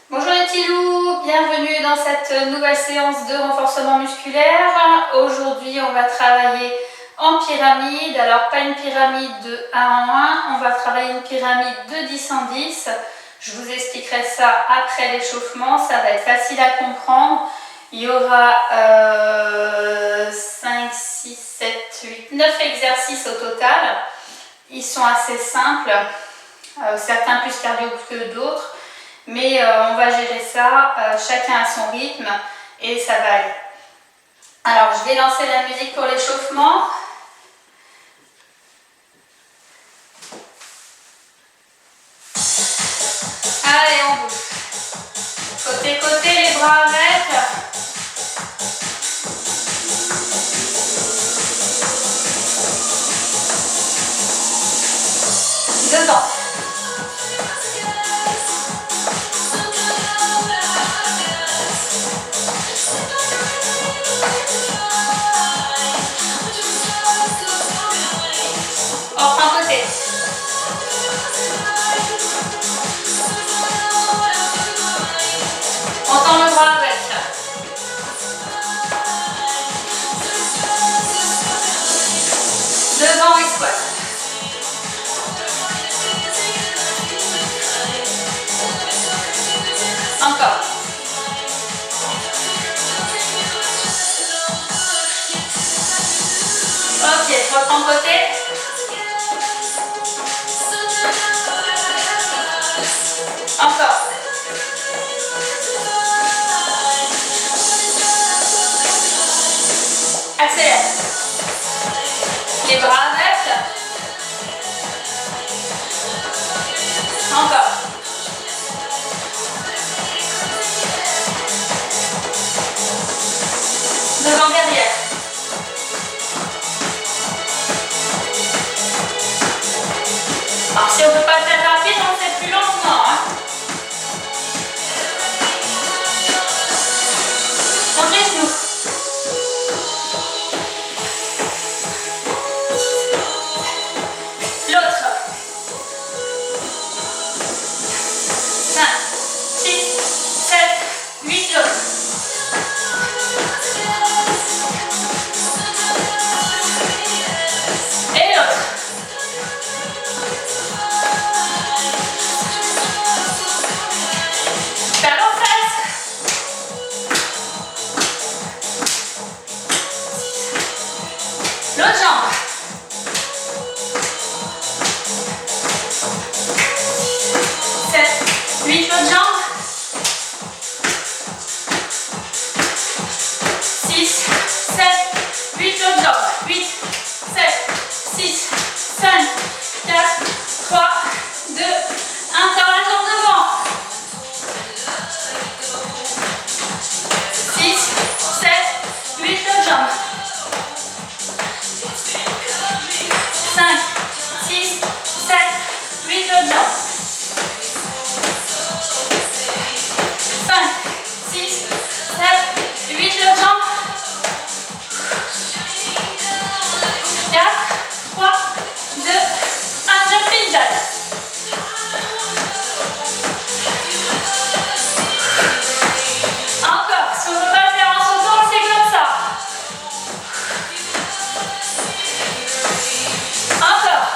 Bonjour les petits loups, bienvenue dans cette nouvelle séance de renforcement musculaire. Aujourd'hui on va travailler en pyramide, alors pas une pyramide de 1 en 1, on va travailler une pyramide de 10 en 10. Je vous expliquerai ça après l'échauffement, ça va être facile à comprendre. Il y aura 5, 6, 7, 8, 9 exercices au total. Ils sont assez simples, certains plus cardio que d'autres. Mais on va gérer ça, chacun à son rythme et ça va aller. Alors je vais lancer la musique pour l'échauffement. Allez, on bouge. Côté côté, les bras avec. Devant. On tend le bras avec. Devant et squat. Encore. Ok, reprends côté. Encore. Accélère. Les bras avec. Encore. Devant derrière. Alors si on ne peut pas le faire rapide, on le fait plus lentement. Monte les genoux. L'autre. 5, 6, 7, 8 l'autre. Et l'autre. Talon face. L'autre jambe. 7, 8 l'autre jambe. 6, 7, 8 l'autre jambe. 8, 7, 6, 5, 4, 3, 2, 1. Encore la jambe devant. 6, 7, 8 l'autre jambe. 5, 6, 7, 8 l'autre jambe. 5, 6, 7, 8 l'autre jambe. 4, 3, 2, 1, jumping jack. Encore, si on ne veut pas le faire en sautant, on le fait comme ça. Encore.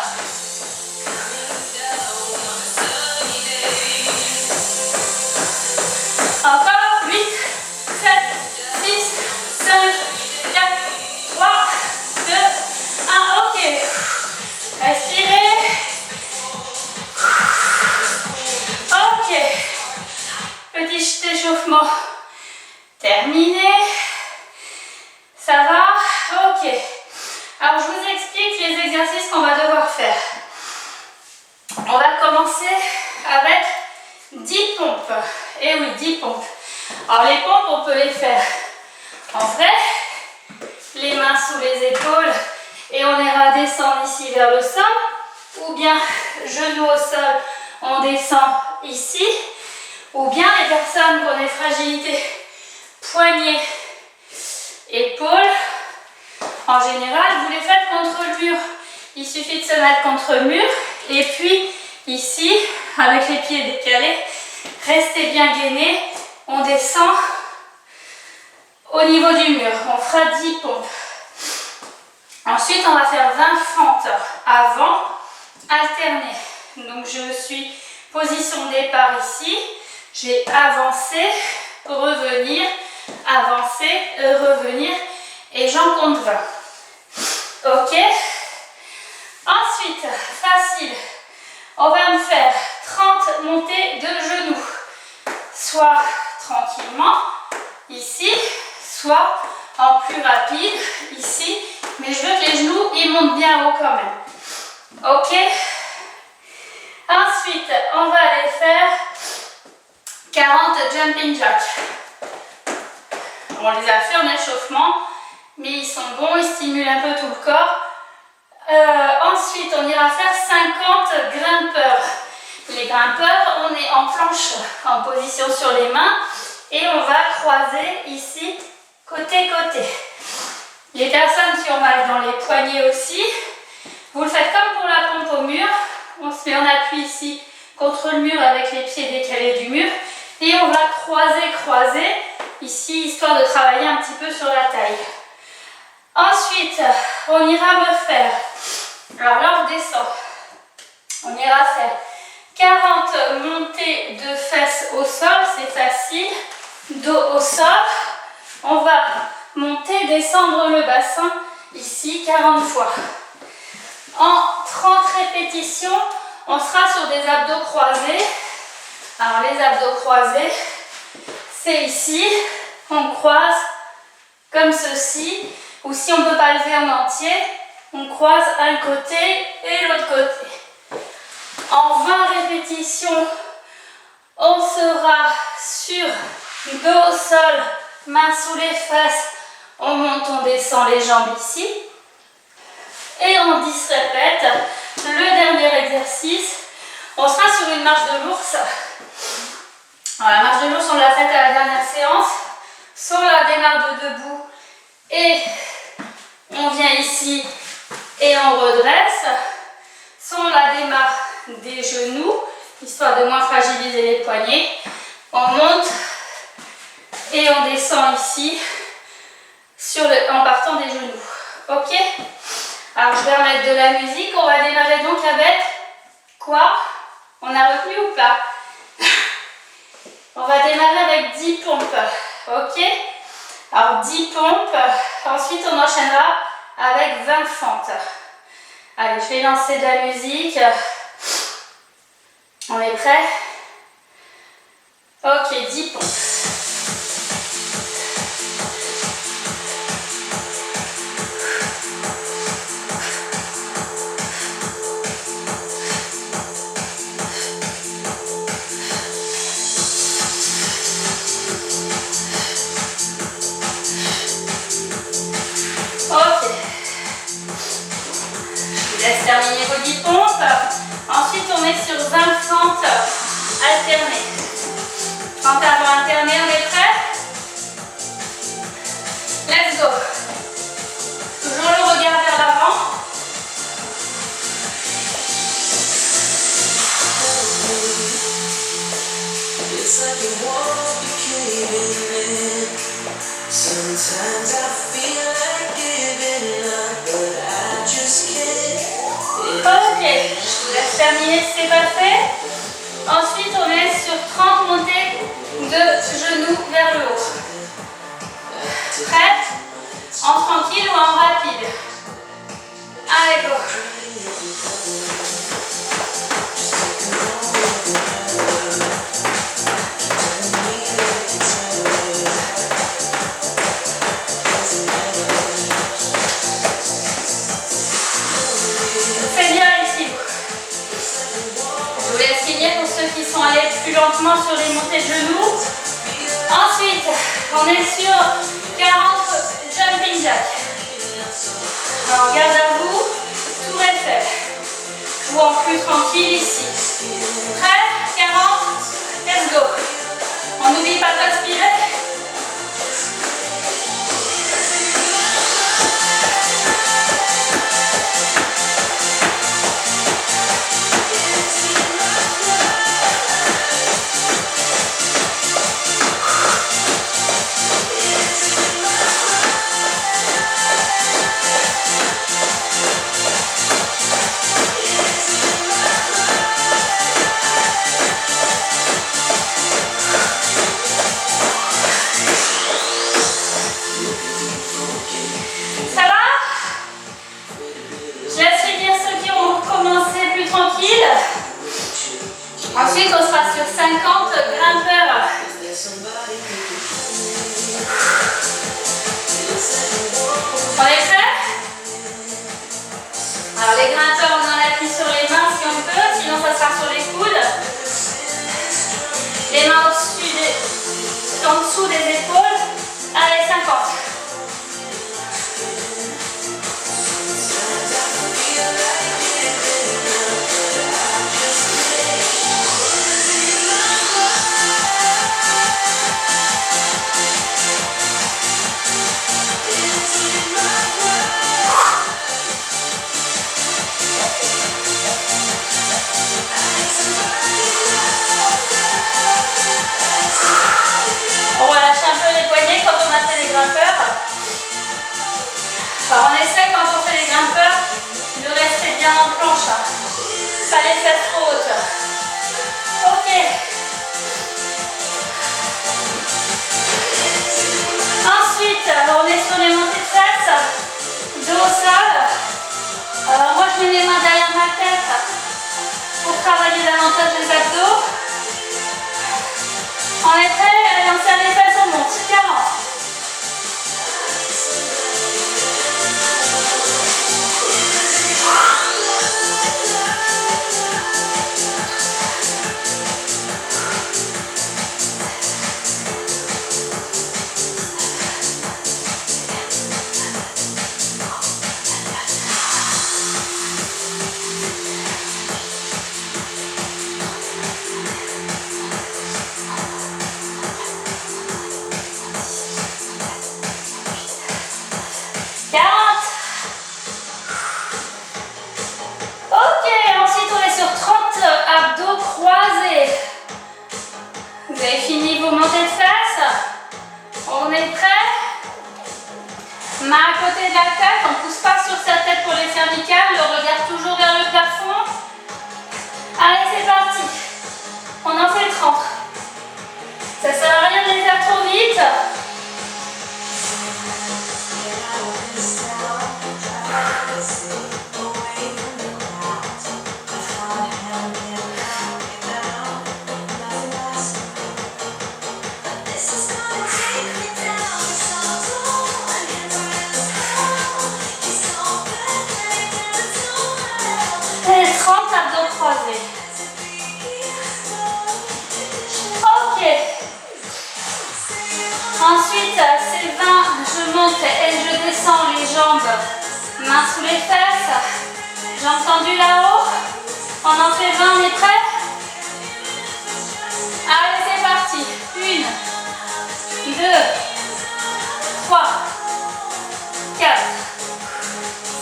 Encore. 8, 7, 6, 5, 4, 3, 2, 1. Ok. Respirez. Ok. Petit échauffement terminé. Ça va? Ok. Alors je vous explique les exercices qu'on va devoir faire. On va commencer avec 10 pompes. Et oui, 10 pompes. Alors les pompes, on peut les faire en vrai, les mains sous les épaules et on ira descendre ici vers le sol, ou bien genoux au sol, on descend ici, ou bien les personnes qui ont des fragilités poignets, épaules, en général vous les faites contre le mur. Il suffit de se mettre contre le mur et puis ici avec les pieds décalés Restez bien gainés. On descend au niveau du mur. On fera 10 pompes. Ensuite, on va faire 20 fentes avant, alternées. Donc, je suis position départ ici. Je vais avancer, revenir, avancer, revenir. Et j'en compte 20. Ok? Ensuite, facile. On va me faire 30 montées de genoux. Soit tranquillement, ici, soit en plus rapide, ici. Mais je veux que les genoux, ils montent bien haut quand même. Ok? Ensuite, on va aller faire 40 jumping jacks. On les a fait en échauffement, mais ils sont bons, ils stimulent un peu tout le corps. Ensuite, on ira faire 50 grimpeurs. Les grimpeurs, on est en planche, en position sur les mains, et on va croiser ici, côté-côté. Les personnes qui ont mal dans les poignets aussi, vous le faites comme pour la pompe au mur. On se met en appui ici contre le mur avec les pieds décalés du mur, et on va croiser ici, histoire de travailler un petit peu sur la taille. Ensuite, on ira me faire, alors là on descend, on ira faire 40 montées de fesses au sol, c'est facile, dos au sol, on va monter, descendre le bassin, ici 40 fois. En 30 répétitions, on sera sur des abdos croisés. Alors les abdos croisés, c'est ici, on croise comme ceci, ou si on ne peut pas lever en entier, on croise un côté et l'autre côté. En 20 répétitions, on sera sur dos au sol, mains sous les fesses, on monte, on descend les jambes ici. Et en 10 répètes, le dernier exercice, on sera sur une marche de l'ours. Alors, la marche de l'ours, on l'a faite à la dernière séance. Soit on la démarre de debout et on vient ici et on redresse. Soit on la démarre des genoux, histoire de moins fragiliser les poignets. On monte et on descend ici en partant des genoux. Ok? Alors je vais remettre de la musique. On va démarrer donc avec quoi? On a retenu ou pas? On va démarrer avec 10 pompes. Ok? Alors 10 pompes. Ensuite on enchaînera avec 20 fentes. Allez, je vais lancer de la musique. On est prêt? Ok, 10 pompes. Terminer vos 10 pompes. Ensuite, on est sur 20 fentes alternées. Fentes avant alternées, on est prêt? Let's go. Toujours le regard vers l'avant. Sometimes I feel like giving up, but I just can't. Ok, je vous laisse terminer si c'est pas fait. Ensuite, on est sur 30 montées de genoux vers le haut. Prête? En tranquille ou en rapide? Allez, go! Plus lentement sur les montées de genoux. Ensuite, on est sur 40 jumping jacks. Alors, garde à vous, tour Eiffel. Ou en plus tranquille ici. Prêt? 40, let's go. On n'oublie pas d'inspirer. Alors les grimpeurs, on en appuie sur les mains si on peut, sinon ça sera sur les coudes. Les mains en dessous des épaules. Allez, 50. On relâche un peu les poignets quand on a fait les grimpeurs. Alors on essaie quand on fait les grimpeurs de rester bien en planche. Pas les fesses trop hautes. Ok. Ensuite, on est sur les montées de fesses. Dos au sol. Alors moi je mets les mains derrière ma tête pour travailler davantage les abdos. On est prêt, allez, on serre les fesses, on monte. 40. Vous avez fini vos montées de fesses. On est prêt. Main à côté de la tête, on ne pousse pas sur sa tête pour les cervicales, le regard toujours vers le plafond. Allez, c'est parti. On en fait 30. Ça sert à rien de les faire trop vite. Et 30 abdos croisés. Ok. Ensuite, c'est 20, je monte et je descends les jambes, mains sous les fesses, jambes tendues là-haut. On en fait 20, on est prêt? Allez, c'est parti. 1, 2, 3, 4,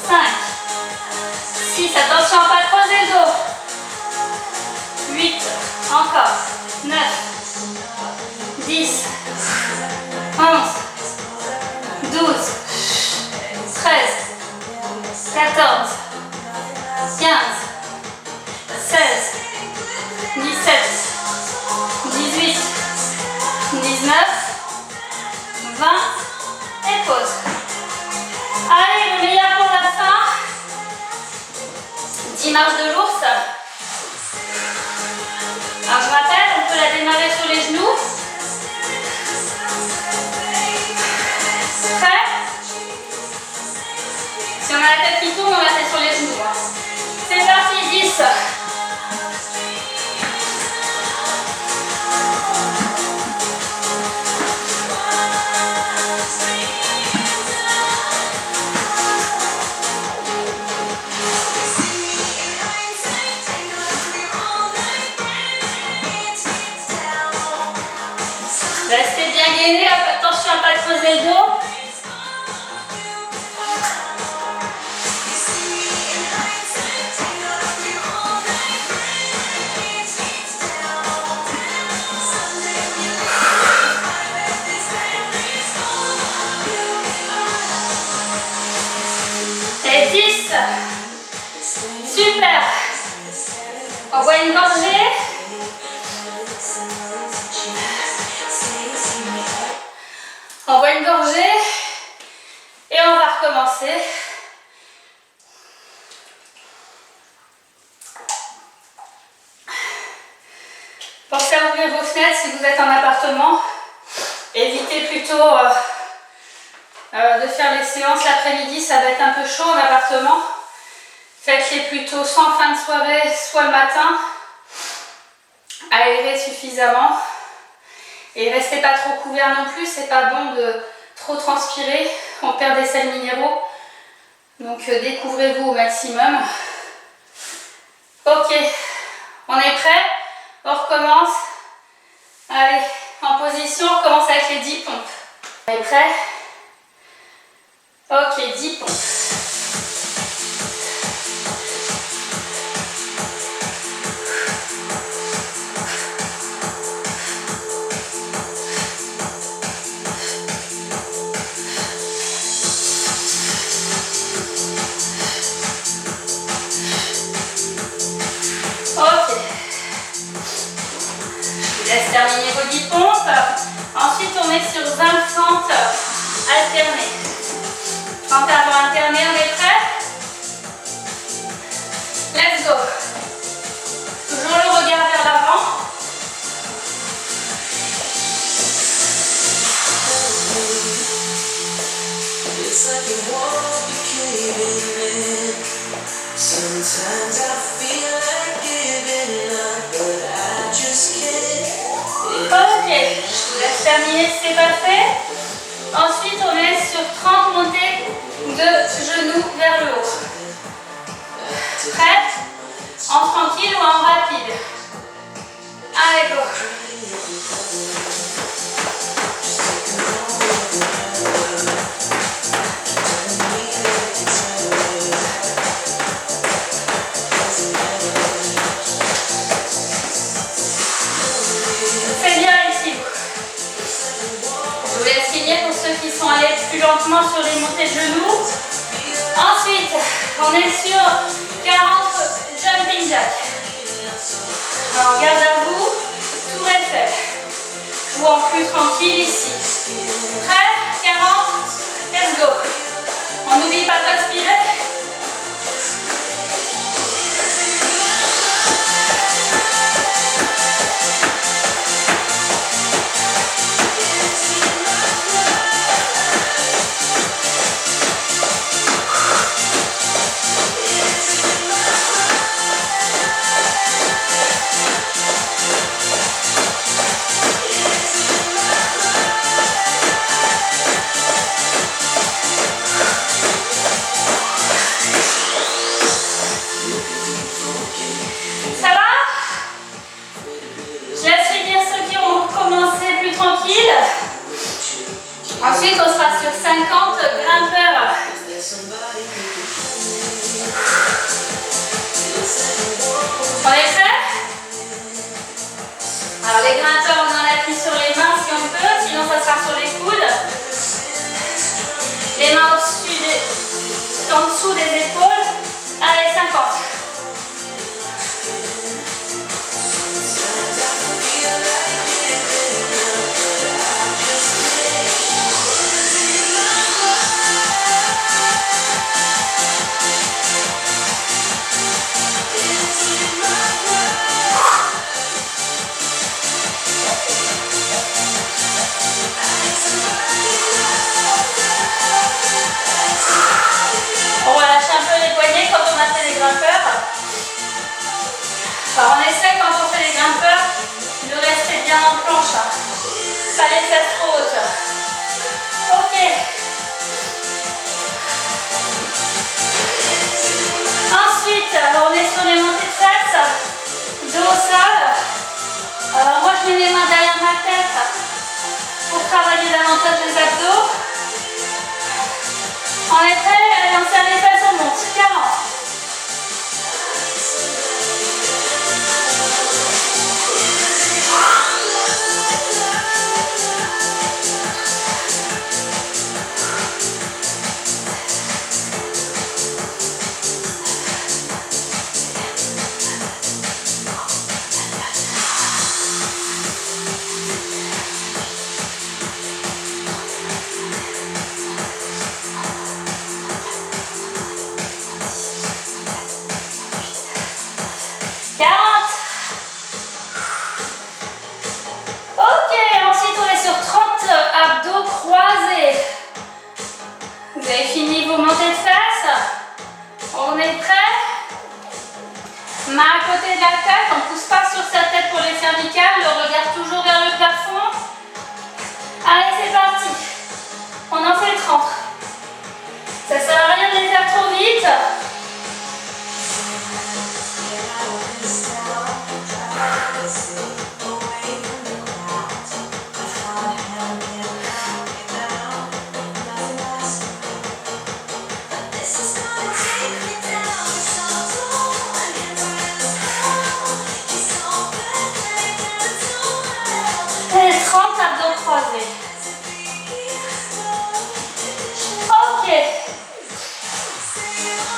5, 6, attention à pas creuser le dos. 8, encore. 9, 10, 11, 12, 13, 14, 15, 16, 17, 18, 19, 20 et pause. Allez, le meilleur pour la fin. 10 marches de l'ours. Alors je rappelle, on peut la démarrer sur les genoux. Prêt? Si on a la tête qui tourne, on la fait sur les genoux. C'est parti, 10. Restez bien gainés, attention à ne pas creuser le dos. Et 10. Super. On voit une gorgée. On voit une gorgée et on va recommencer. Pensez à ouvrir vos fenêtres si vous êtes en appartement. Évitez plutôt de faire les séances l'après-midi, ça va être un peu chaud en appartement. Faites-les plutôt soit en fin de soirée, soit le matin. Aérez suffisamment. Et restez pas trop couvert non plus, c'est pas bon de trop transpirer, on perd des sels minéraux. Donc découvrez-vous au maximum. Ok, on est prêt? On recommence. Allez, en position, on recommence avec les 10 pompes. On est prêt? Ok, 10 pompes. Ok. Je vous laisse terminer vos 10 pompes. Ensuite, on est sur 20 fentes alternées. Fentes avant alternées, on est prêt? Let's go. Toujours le regard vers l'avant. Sometimes I feel like giving up, but I just can't. Ok, je vous laisse terminer si c'est pas fait. Ensuite, on est sur 30 montées de genoux vers le haut. Prête? En tranquille ou en rapide? Allez, go. C'est bien ici. Je vous laisse finir pour ceux qui sont allés plus lentement sur les montées de genoux. Ensuite, on est sur 40 jumping jack. Alors, garde à vous, tout est fait. Ou en plus tranquille ici. Prêt? 40, let's go. On n'oublie pas d'inspirer. Ça va? Je laisse finir ceux qui ont commencé plus tranquille. Ensuite, on sera sur 50 grimpeurs. On est prêts? Alors les grimpeurs, on en appuie sur les mains si on peut, sinon ça sera sur les coudes. Les mains en dessous des épaules. Allez, 50. On va lâcher un peu les poignets quand on a fait les grimpeurs. Alors on essaie quand on fait les grimpeurs de rester bien en planche. Pas les fesses trop hautes. Ok. Ensuite, on est sur les montées de fesses. Dos au sol. Alors moi je mets les mains derrière ma tête pour travailler davantage les abdos. On est prêt? Allez, on serre les fesses, on monte. 40. Vous avez fini vos montées de fesses? On est prêt? Main à côté de la tête, on ne pousse pas sur sa tête pour les cervicales, le regard toujours vers le plafond. Allez, c'est parti. On en fait 30. Ça sert à rien de les faire trop vite. Et 30 abdos croisés. Ok.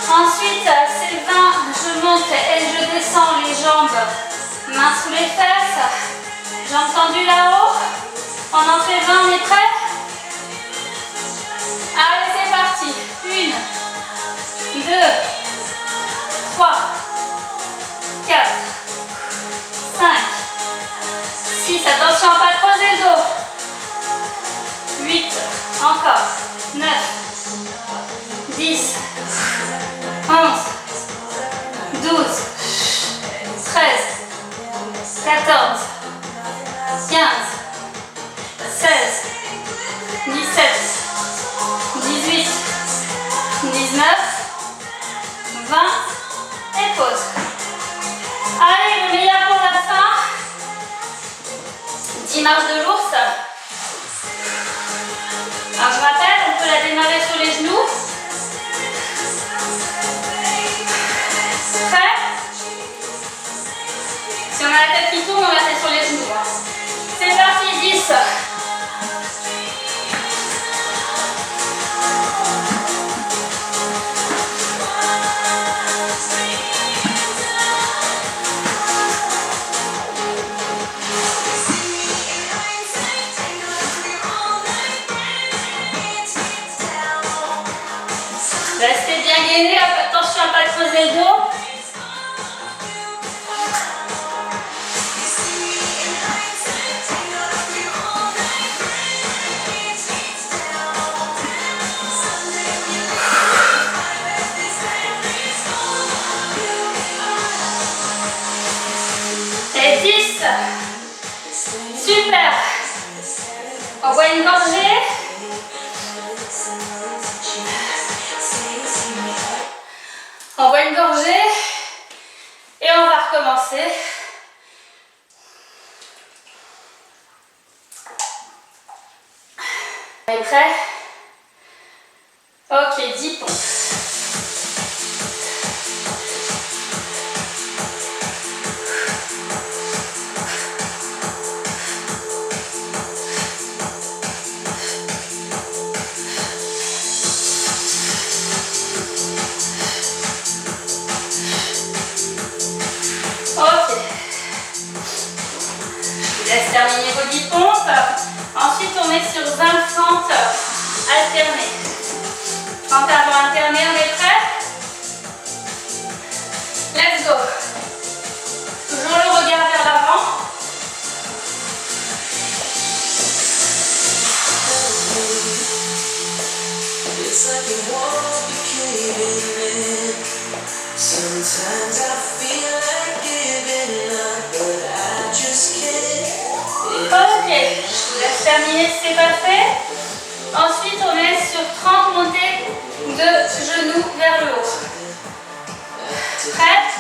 Ensuite, c'est 20, je monte et je descends les jambes, mains sous les fesses, jambes tendues là-haut. On en fait 20, on est prêt? Allez, c'est parti. 1, 2, 3, 4, 5, 6, attention à pas creuser le dos. 8, encore. 9, 10, 11, 12, 13, 14, 15, 16, 17, 18, 19, 20 et pause. Allez, le meilleur pour la fin. 10 marches de l'ours. Alors je rappelle, on peut la démarrer sur les genoux. Prêt? Si on a la tête qui tourne, on la fait sur les genoux. C'est parti, 10. Restez bien gainés, attention à ne pas creuser le dos. Et 10. Super. On voit une gorgée. On voit une gorgée et on va recommencer. On est prêt? Ok, 10 pompes. Ok. Je vous laisse terminer vos 10 pompes. Ensuite, on est sur 20 fentes alternées. Fentes avant alternées, on est prêt? Let's go. Toujours le regard vers l'avant. It's like you won't be caving in. Sometimes I feel like giving up, but I just can't. Ok, je vous laisse terminer si c'est pas fait. Ensuite, on est sur 30 montées de genoux vers le haut. Prête?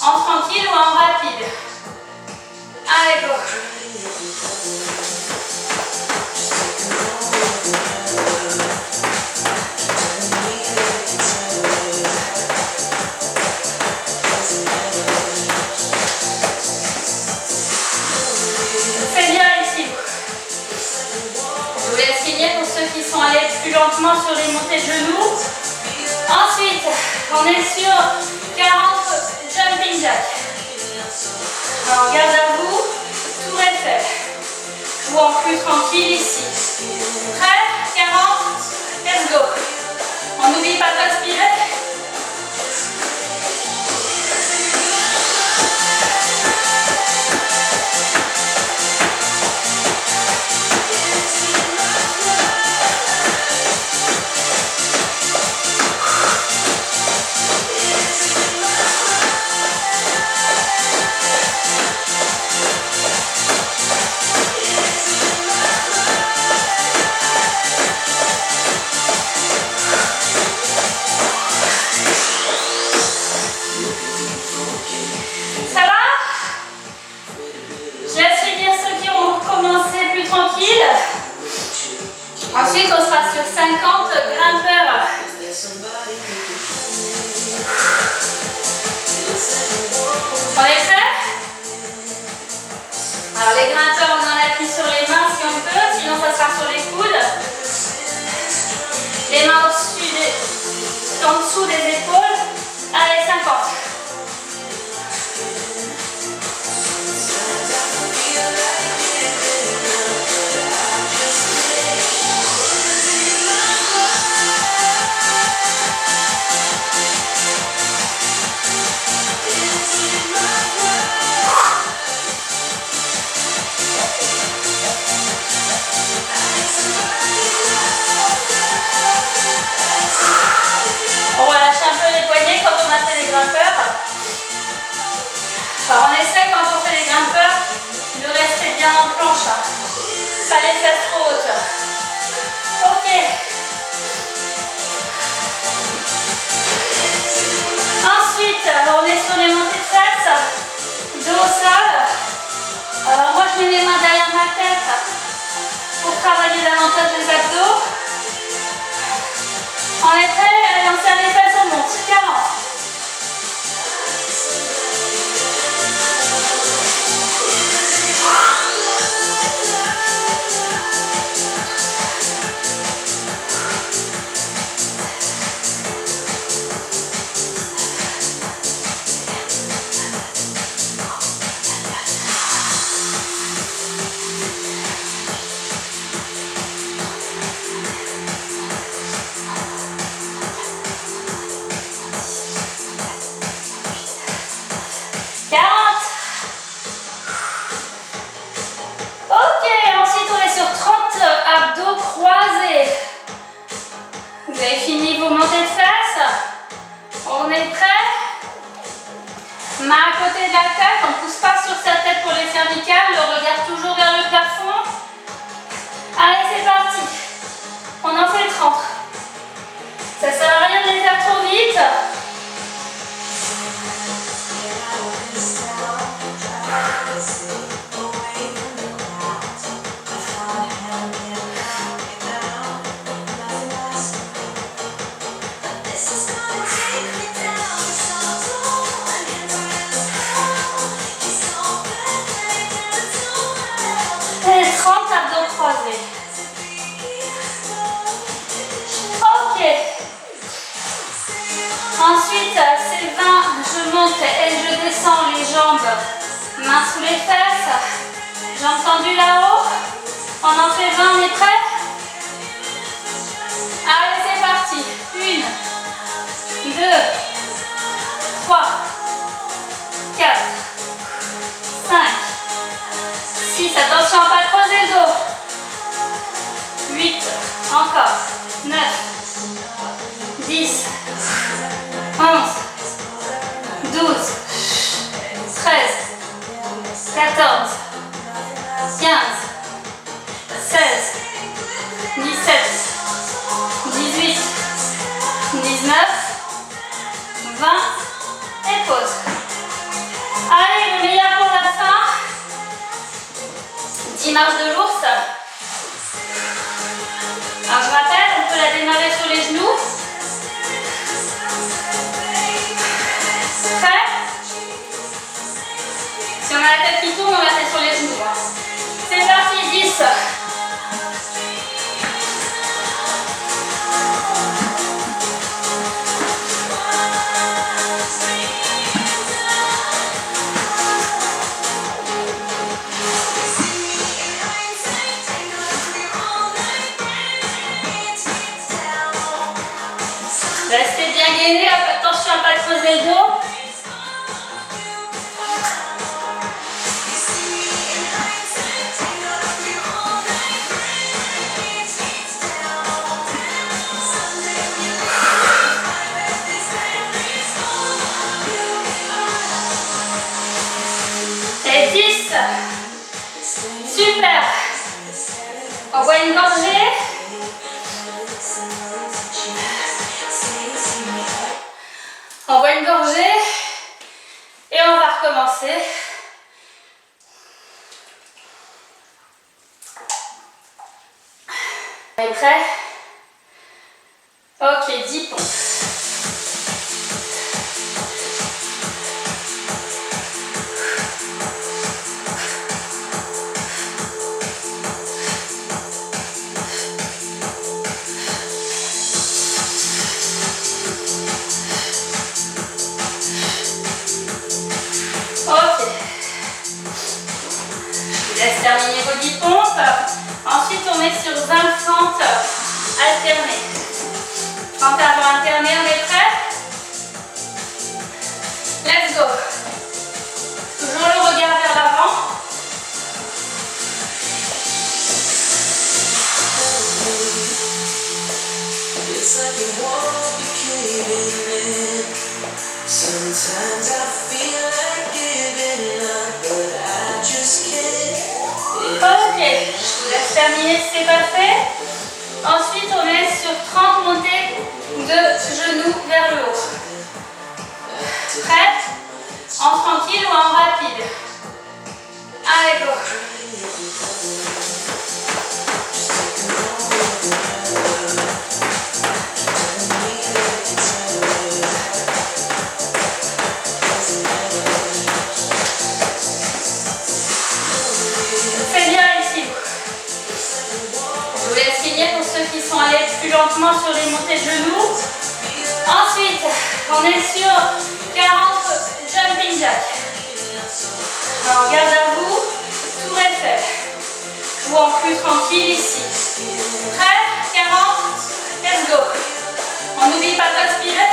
En tranquille ou en rapide? Allez, go. C'est bien ici. Je vous laisse finir pour ceux qui sont allés plus lentement sur les montées de genoux. Ensuite, on est sur 40 jumping jack. Alors, garde à vous, tour Eiffel. Ou en plus tranquille ici. Prêt? 40, let's go. On n'oublie pas de respirer. en dessous des épaules. Allez, 50. On va lâcher un peu les poignets quand on a fait les grimpeurs. Alors on essaie quand on fait les grimpeurs de rester bien en planche. Pas les fesses trop hautes. Ok. Ensuite, on est sur les montées de fesses. Dos au sol. Alors moi je mets mes mains derrière ma tête pour travailler davantage les abdos. On est prêt, allez, on serre les fesses, on monte. 40. Vous avez fini vos montées de fesses. On est prêt. Main à côté de la tête, on ne pousse pas sur sa tête pour les cervicales, le regard toujours vers le plafond. Allez, c'est parti. On en fait 30. Ça sert à rien de les faire trop vite. Et 30 abdos croisés. Ok. Ensuite, c'est 20, je monte et je descends les jambes, mains sous les fesses, jambes tendues là-haut. On en fait 20, on est prêt? Allez, c'est parti. 1, 2, 3, 4, 5, 6, attention à pas creuser le dos. 8, encore. 9, 10, 11, 12, 13, 14, 15, 16, 17, 18, 19, 20 et pause. Allez, le meilleur pour la fin. 10 marches de l'ours. Alors je rappelle, on peut la démarrer sur les genoux. Prêt? Si on a la tête qui tourne, on la fait sur les genoux. C'est parti, 10. Restez bien gainés, attention à ne pas creuser le dos. Et 10. Super. On voit une gorgée. On voit une gorgée et on va recommencer. On est prêt? Ok, 10 pompes. pompe. Ensuite, on est sur 20 fentes alternées. Fentes avant alternées, on est prêt? Let's go. Toujours le regard vers l'avant. It's like a wall you caving in. Sometimes I feel like giving up, but I just can't. Ok, je vous laisse terminer si c'est pas fait. Ensuite, on est sur 30 montées de genoux vers le haut. Prête? En tranquille ou en rapide? Allez, go! C'est bien ici. Je vous laisse finir pour ceux qui sont allés plus lentement sur les montées de genoux. Ensuite, on est sur 40 jumping jack. Alors, garde à vous, tout est fait. Ou en plus tranquille ici. Prêt? 40, let's go. On n'oublie pas de respirer.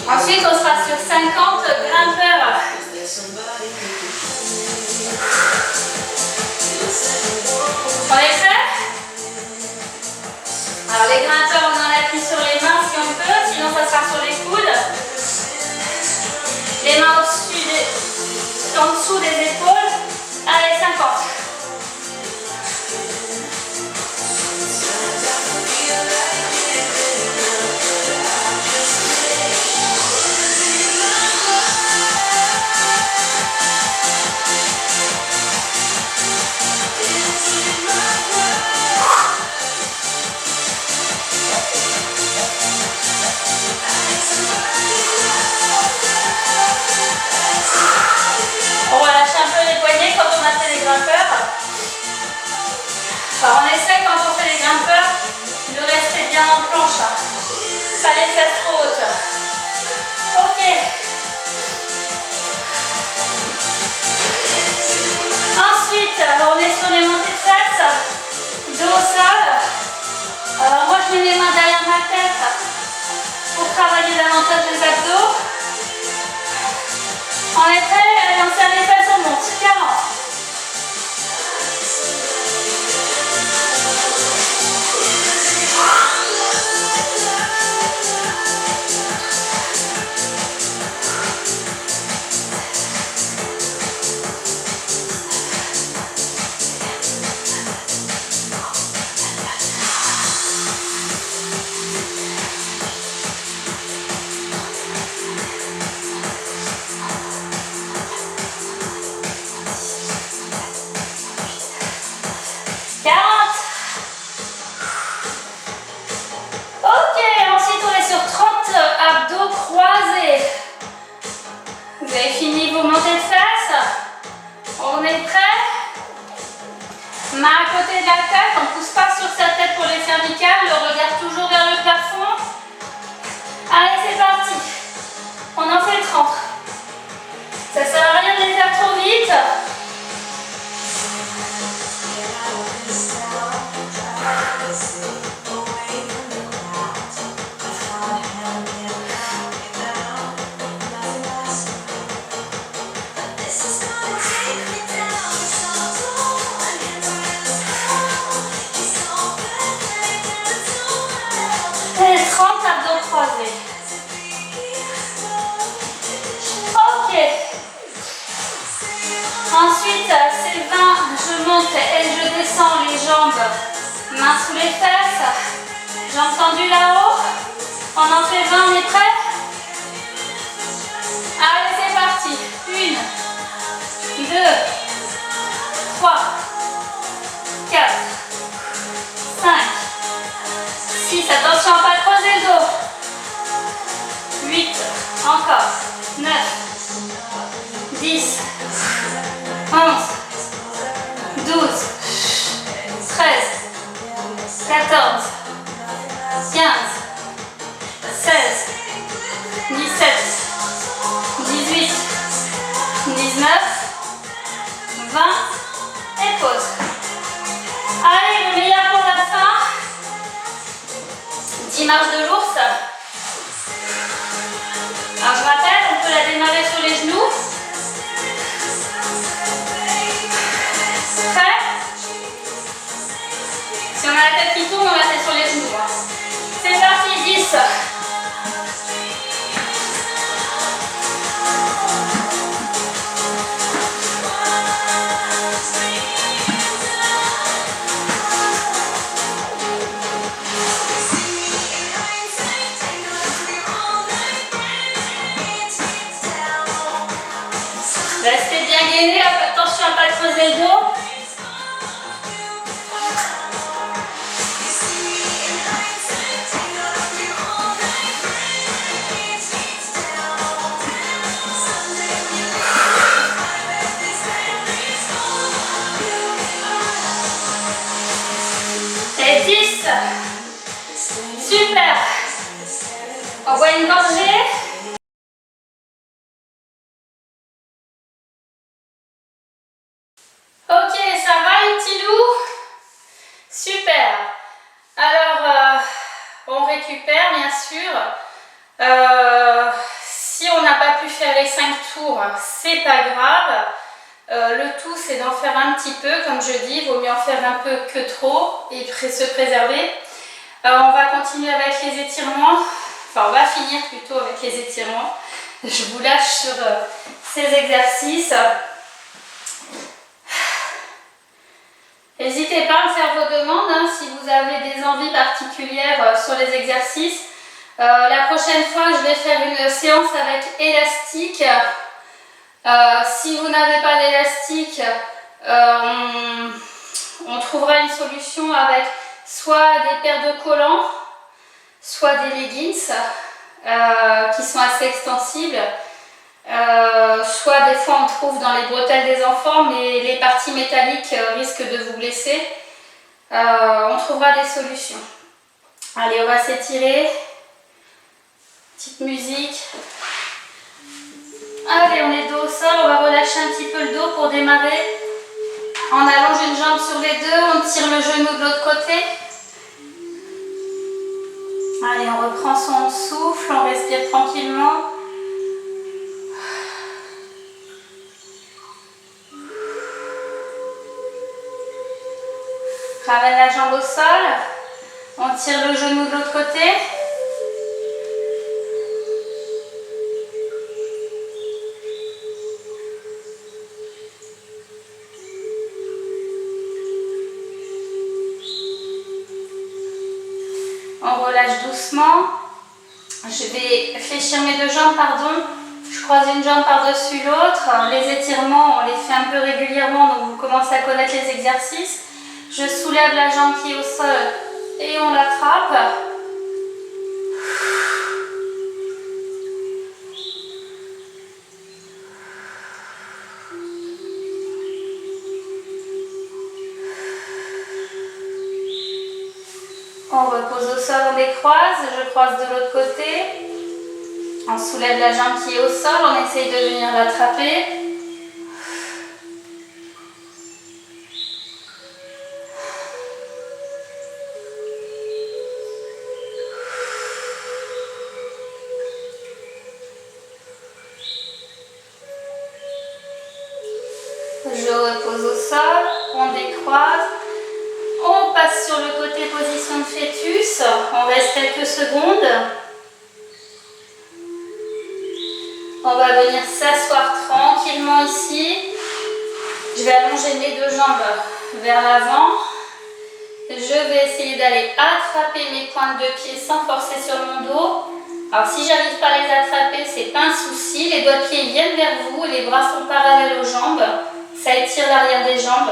Ensuite, on sera sur 50 grimpeurs. On est prêt? Alors, les grimpeurs, on en appuie sur les mains si on peut, sinon ça sera sur les coudes. Les mains en dessous des épaules. Allez, 50. On relâche un peu les poignets quand on a fait les grimpeurs. Alors on essaie quand on fait les grimpeurs de rester bien en planche. Pas les fesses trop hautes. Ok. Ensuite, on est sur les montées de fesses. Dos au sol. Alors moi je mets les mains derrière ma tête pour travailler davantage les abdos. On est prêt? Allez, on serre les fesses, on monte. 40. Vous avez fini vos montées de fesses. On est prêt? Main à côté de la tête, on ne pousse pas sur sa tête pour les cervicales, le regard toujours vers le plafond. Allez, c'est parti. On en fait 30. Ça ne sert à rien de les faire trop vite. Et 30 abdos croisés. Ok. Ensuite, c'est 20, je monte et je descends les jambes, mains sous les fesses, jambes tendues là-haut. 20, on est prêt? Allez, c'est parti. 1, 2, 3, 4, 5, 6, attention à ne pas creuser le dos. 8, encore. 9, 10, 11, 12, 13, 14, 15, 16, 17, 18, 19, 20 et pause. Allez, le meilleur pour la fin. 10 marches de l'ours. Alors je rappelle, on peut la démarrer sur les genoux. Prêt? Si on a la tête qui tourne, on la fait sur les genoux. C'est parti, 10. Restez bien gainés, attention à ne pas creuser le dos. Et 10. Super. On voit une gorgée. Ok, ça va les petits loups? Super. Alors, on récupère bien sûr. Si on n'a pas pu faire les 5 tours, c'est pas grave. Le tout, c'est d'en faire un petit peu. Comme je dis, il vaut mieux en faire un peu que trop et se préserver. On va continuer avec les étirements. Enfin, on va finir plutôt avec les étirements. Je vous lâche sur ces exercices. N'hésitez pas à me faire vos demandes hein, si vous avez des envies particulières sur les exercices. La prochaine fois, je vais faire une séance avec élastique. Si vous n'avez pas d'élastique, on trouvera une solution avec soit des paires de collants, soit des leggings qui sont assez extensibles. Soit des fois on trouve dans les bretelles des enfants, mais les parties métalliques risquent de vous blesser. On trouvera des solutions. Allez, on va s'étirer. Petite musique. Allez, on est dos au sol, on va relâcher un petit peu le dos pour démarrer. On allonge une jambe sur les deux, on tire le genou de l'autre côté. Allez, on reprend son souffle, on respire tranquillement. Ramène la jambe au sol, on tire le genou de l'autre côté. On relâche doucement. Je vais fléchir mes deux jambes, pardon. Je croise une jambe par-dessus l'autre. Les étirements, on les fait un peu régulièrement, donc vous commencez à connaître les exercices. Je soulève la jambe qui est au sol et on l'attrape. On repose au sol, on décroise. Je croise de l'autre côté. On soulève la jambe qui est au sol, on essaye de venir l'attraper. Je repose au sol, on décroise, on passe sur le côté position de fœtus, on reste quelques secondes. On va venir s'asseoir tranquillement ici. Je vais allonger mes deux jambes vers l'avant. Je vais essayer d'aller attraper mes pointes de pied sans forcer sur mon dos. Alors si j'arrive pas à les attraper, c'est pas un souci. Les doigts de pied viennent vers vous et les bras sont parallèles aux jambes. Ça étire l'arrière des jambes.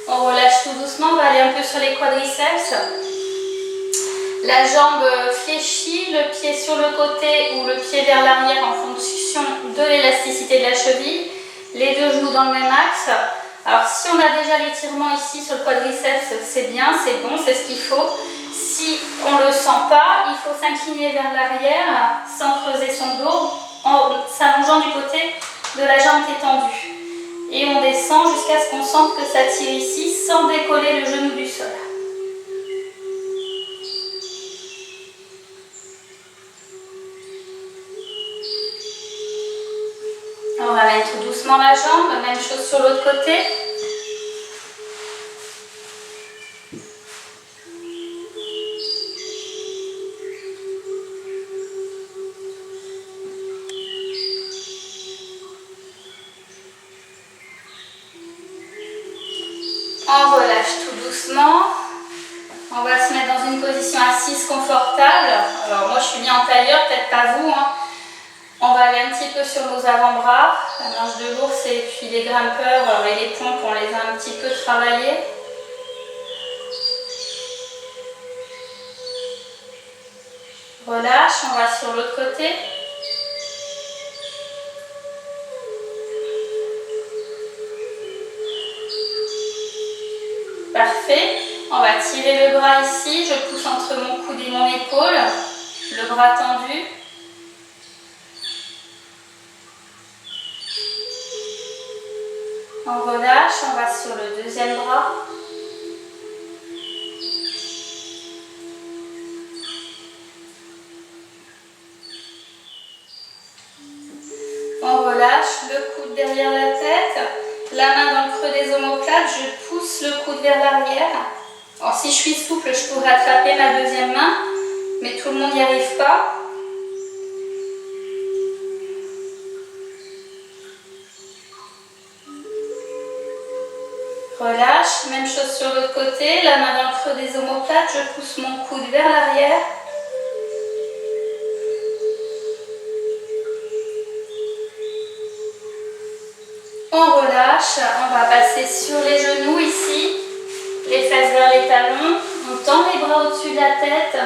On relâche tout doucement, on va aller un peu sur les quadriceps. La jambe fléchie, le pied sur le côté ou le pied vers l'arrière en fonction de l'élasticité de la cheville. Les deux genoux dans le même axe. Alors si on a déjà l'étirement ici sur le quadriceps, c'est bien, c'est bon, c'est ce qu'il faut. Si on ne le sent pas, il faut s'incliner vers l'arrière sans creuser son dos, en s'allongeant du côté de la jambe qui est tendue. Et on descend jusqu'à ce qu'on sente que ça tire ici sans décoller le genou du sol. On va mettre doucement la jambe, même chose sur l'autre côté. On relâche tout doucement. On va se mettre dans une position assise confortable. Alors moi je suis bien en tailleur, peut-être pas vous. On va aller un petit peu sur nos avant-bras, la marche de l'ours et puis les grimpeurs et les pompes, on les a un petit peu travaillés. Relâche, on va sur l'autre côté. Parfait. On va tirer le bras ici. Je pousse entre mon coude et mon épaule. Le bras tendu. On relâche. On va sur le deuxième bras. On relâche le coude derrière la tête. La main dans le creux des omoplates, je pousse le coude vers l'arrière. Alors si je suis souple, je pourrais attraper ma deuxième main, mais tout le monde n'y arrive pas. Relâche, même chose sur l'autre côté, la main dans le creux des omoplates, je pousse mon coude vers l'arrière. On relâche, on va passer sur les genoux ici, les fesses vers les talons, on tend les bras au-dessus de la tête.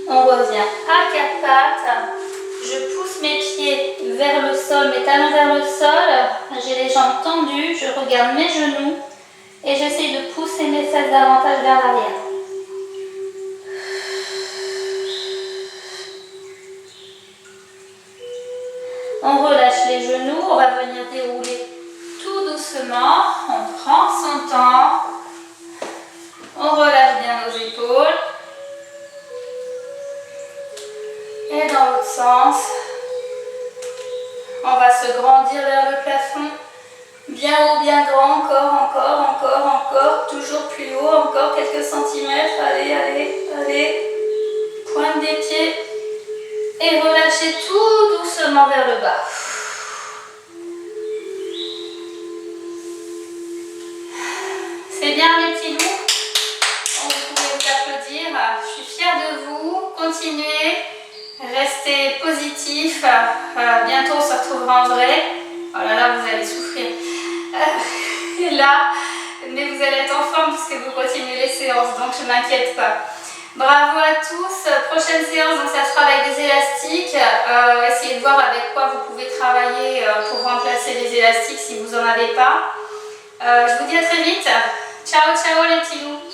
On revient à quatre pattes, je pousse mes pieds vers le sol, mes talons vers le sol, j'ai les jambes tendues, je regarde mes genoux. Et j'essaye de pousser mes fesses davantage vers l'arrière. On relâche les genoux, on va venir dérouler tout doucement. On prend son temps. On relâche bien nos épaules. Et dans l'autre sens, on va se grandir vers le plafond. Bien haut, bien grand, encore, toujours plus haut, encore quelques centimètres, allez, pointe des pieds et relâchez tout doucement vers le bas. C'est bien les petits loups, vous pouvez vous applaudir, je suis fière de vous, continuez, restez positifs, bientôt on se retrouvera en vrai, oh là là vous allez souffrir. Là, mais vous allez être en forme puisque vous continuez les séances, donc je ne m'inquiète pas. Bravo à tous. Prochaine séance, donc ça sera avec des élastiques. Essayez de voir avec quoi vous pouvez travailler pour remplacer les élastiques si vous n'en avez pas. Je vous dis à très vite. Ciao, ciao les petits loups.